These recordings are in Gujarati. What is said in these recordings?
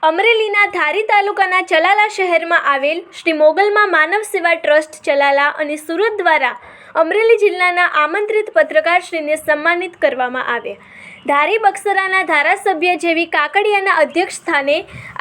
અમરેલીના ધારી તાલુકાના ચલાલા શહેરમાં આવેલ શ્રી મોગલમાં માનવ સેવા ટ્રસ્ટ ચલાલા અને સુરત દ્વારા અમરેલી જિલ્લાના આમંત્રિત પત્રકારશ્રીને સન્માનિત કરવામાં આવ્યા. ધારી બક્સરાના ધારાસભ્ય જેવી કાકડિયાના અધ્યક્ષ સ્થાને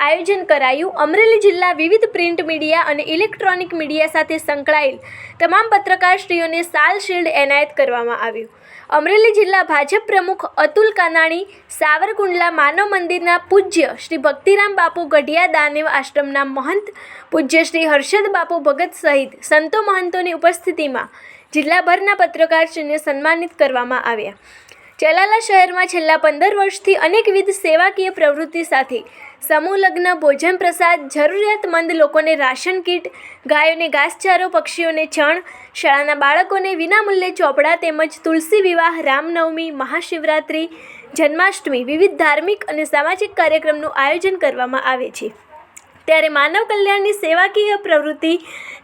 આયોજન કરાયું. અમરેલી જિલ્લા વિવિધ પ્રિન્ટ મીડિયા અને ઇલેક્ટ્રોનિક મીડિયા સાથે સંકળાયેલ તમામ પત્રકારશ્રીઓને સાલ શિલ્ડ એનાયત કરવામાં આવ્યું. અમરેલી જિલ્લા ભાજપ પ્રમુખ અતુલ કાનાણી, સાવરકુંડલા માનવ મંદિરના પૂજ્ય શ્રી ભક્તિરામ બાપુ ગઢિયા દાનેવ આશ્રમના મહંત પૂજ્ય શ્રી હર્ષદ બાપુ ભગત સહિત સંતો મહંતોની ઉપસ્થિતિમાં જિલ્લાભરના પત્રકારશ્રીને સન્માનિત કરવામાં આવ્યા. ચલાલા શહેરમાં છેલ્લા 15 વર્ષથી અનેકવિધ સેવાકીય પ્રવૃત્તિ સાથે સમૂહ લગ્ન, ભોજન પ્રસાદ, જરૂરિયાતમંદ લોકોને રાશન કીટ, ગાયોને ઘાસચારો, પક્ષીઓને છણ, શાળાના બાળકોને વિનામૂલ્યે ચોપડા તેમજ તુલસી વિવાહ, રામનવમી, મહાશિવરાત્રિ, જન્માષ્ટમી વિવિધ ધાર્મિક અને સામાજિક કાર્યક્રમનું આયોજન કરવામાં આવે છે. ત્યારે માનવ કલ્યાણની સેવાકીય પ્રવૃત્તિ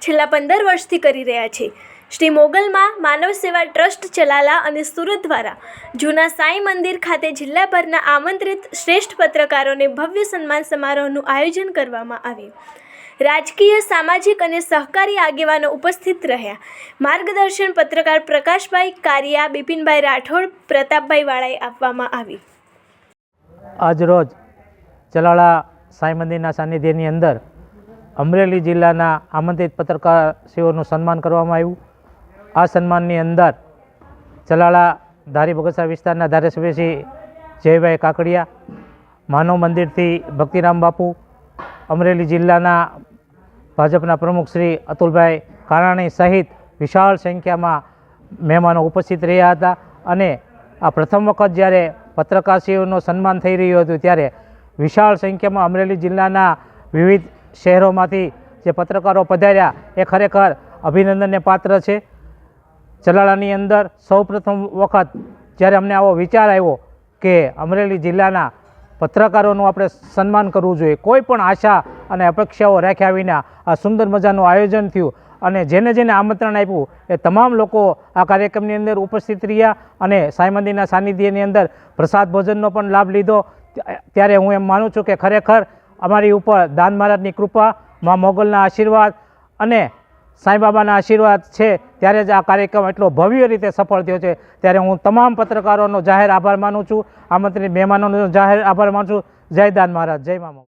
છેલ્લા 15 વર્ષથી કરી રહ્યા છે. શ્રી મોગલમાં માનવ સેવા ટ્રસ્ટ ચલાલા અને સુરત દ્વારા જૂના સાંઈ મંદિર ખાતે જિલ્લાભરના આમંત્રિત શ્રેષ્ઠ પત્રકારોને ભવ્ય સન્માન સમારોહનું આયોજન કરવામાં આવ્યું. રાજકીય, સામાજિક અને સહકારી આગેવાનો ઉપસ્થિત રહ્યા. માર્ગદર્શન પત્રકાર પ્રકાશભાઈ કારિયા, બિપિનભાઈ રાઠોડ, પ્રતાપભાઈ વાળાએ આપવામાં આવી. આજરોજ ચલાલા સાંઈ મંદિરના સાનિધ્યની અંદર અમરેલી જિલ્લાના આમંત્રિત પત્રકારશ્રીઓનું સન્માન કરવામાં આવ્યું. આ સન્માનની અંદર ચલાલા ધારી બગસરા વિસ્તારના ધારાસભ્ય શ્રી જયભાઈ કાકડિયા, માનવ મંદિરથી ભક્તિરામ બાપુ, અમરેલી જિલ્લાના ભાજપના પ્રમુખ શ્રી અતુલભાઈ કાનાણી સહિત વિશાળ સંખ્યામાં મહેમાનો ઉપસ્થિત રહ્યા હતા. અને આ પ્રથમ વખત જ્યારે પત્રકારશ્રીઓનું સન્માન થઈ રહ્યું હતું ત્યારે વિશાળ સંખ્યામાં અમરેલી જિલ્લાના વિવિધ શહેરોમાંથી જે પત્રકારો પધાર્યા એ ખરેખર અભિનંદનને પાત્ર છે. ચલાલાની અંદર સૌપ્રથમ વખત જ્યારે અમને આવો વિચાર આવ્યો કે અમરેલી જિલ્લાના પત્રકારોનું આપણે સન્માન કરવું જોઈએ, કોઈ પણ આશા અને અપેક્ષાઓ રાખ્યા વિના આ સુંદર મજાનું આયોજન થયું અને જેને જેને આમંત્રણ આપ્યું એ તમામ લોકો આ કાર્યક્રમની અંદર ઉપસ્થિત રહ્યા અને સાંઈ મંદિરના સાનિધ્યની અંદર પ્રસાદ ભોજનનો પણ લાભ લીધો. ત્યારે હું એમ માનું છું કે ખરેખર અમારી ઉપર દાન મહારાજની કૃપા, મા મોગલના આશીર્વાદ અને સાંઈબાબાના આશીર્વાદ છે ત્યારે જ આ કાર્યક્રમ એટલો ભવ્ય રીતે સફળ થયો છે. ત્યારે હું તમામ પત્રકારોનો જાહેર આભાર માનું છું, આમંત્રિત મહેમાનોનો જાહેર આભાર માનું છું. જય દાન મહારાજ, જય મા મોગલ.